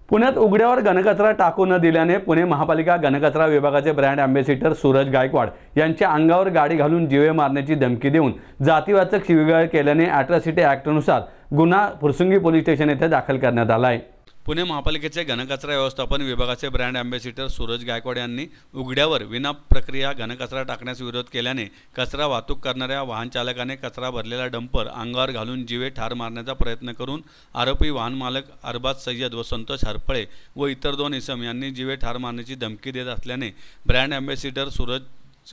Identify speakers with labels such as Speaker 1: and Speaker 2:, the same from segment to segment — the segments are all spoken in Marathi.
Speaker 1: पुण्यात उघड्यावर घनकचरा टाकू न दिल्याने पुणे महापालिका घनकचरा विभागाचे ब्रँड अँबॅसिडर सूरज गायकवाड यांच्या अंगावर गाडी घालून जीवे मारण्याची धमकी देऊन जातीवाचक शिवीगाळ केल्याने अॅट्रॉसिटी ॲक्टनुसार गुन्हा फुरसुंगी पोलीस स्टेशन येथे दाखल करण्यात आला आहे। पुणे महापालिकेचे घनकचरा व्यवस्थापन विभागाचे ब्रँड अँबॅसिडर सूरज गायकवाड यांनी उघड्यावर विना प्रक्रिया घनकचरा टाकण्यास विरोध केल्याने कचरा वाहतूक करणाऱ्या वाहन चालकाने कचरा भरलेला डंपर अंगावर घालून जीवे ठार मारण्याचा प्रयत्न करून आरोपी वाहन मालक अरबाज सय्यद व संतोष हरपळे व इतर 2 इसम यांनी जीवे ठार मारण्याची धमकी देत असल्याने ब्रँड अँबॅसिडर सूरज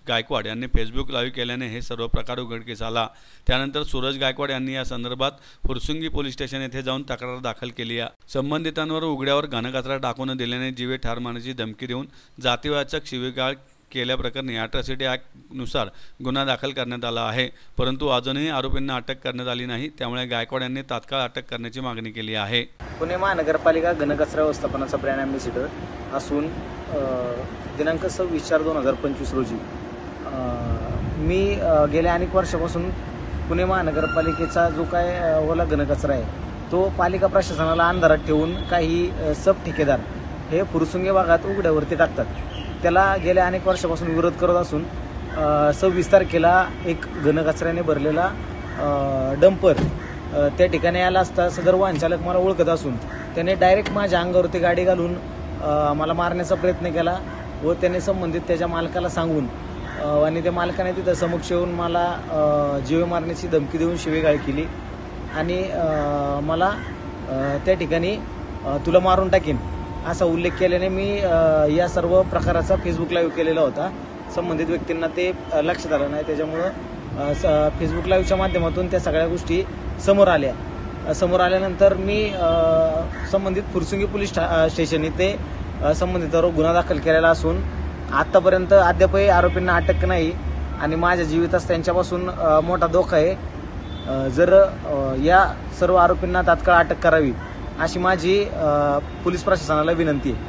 Speaker 1: गायकवाड यांनी फेसबुक लाईव्ह केल्याने हे सर्व प्रकार उघडकीस आला। त्यानंतर सूरज गायकवाड यांनी या संदर्भात फुरसुंगी पोलीस स्टेशन येथे जाऊन तक्रार दाखल केली आहे। संबंधितांवर उघड्यावर घनकचरा टाकू न दिल्याने जीवे ठार मारण्याची धमकी देऊन जातीवाचक शिवीगाळ केल्याप्रकरणी अॅट्रॉसिटी ॲक्टनुसार गुन्हा दाखल करण्यात आला आहे, परंतु अजूनही आरोपींना अटक करण्यात आली नाही। त्यामुळे गायकवाड यांनी तात्काळ अटक करण्याची मागणी केली आहे।
Speaker 2: पुणे महानगरपालिका घनकचरा व्यवस्थापनाचा ब्रँड अँबॅसिडर असून दिनांक 26/4/2025 रोजी मी गेल्या अनेक वर्षापासून पुणे महानगरपालिकेचा जो काय ओला घनकचरा आहे तो पालिका प्रशासनाला अंधारात ठेवून काही सब ठेकेदार हे फुरसुंगी भागात उघड्यावरती टाकतात। त्याला गेल्या अनेक वर्षापासून विरोध करत असून 26 तारखेला एक घनकचऱ्याने भरलेला डंपर त्या ठिकाणी आला असता सदर वाहन चालक मला ओळखत असून त्याने डायरेक्ट माझ्या अंगावरती गाडी घालून मला मारण्याचा प्रयत्न केला व त्याने संबंधित त्याच्या मालकाला सांगून आणि त्या मालकाने तिथं समक्ष येऊन मला जीवे मारण्याची धमकी देऊन शिवीगाळ केली आणि मला त्या ठिकाणी तुला मारून टाकेन असा उल्लेख केल्याने मी या सर्व प्रकाराचा फेसबुक लाईव्ह केलेला होता। संबंधित व्यक्तींना ते लक्षात आलं नाही, त्याच्यामुळं फेसबुक लाईव्हच्या माध्यमातून त्या सगळ्या गोष्टी समोर आल्या। समोर आल्यानंतर मी संबंधित फुरसुंगी पोलीस स्टेशन इथे संबंधितांवर गुन्हा दाखल केलेला असून आतापर्यंत अद्यापही आरोपींना अटक नाही आणि माझ्या जीवितास त्यांच्यापासून मोठा धोका आहे। जर या सर्व आरोपींना तात्काळ अटक करावी अशी माझी पोलीस प्रशासनाला विनंती आहे।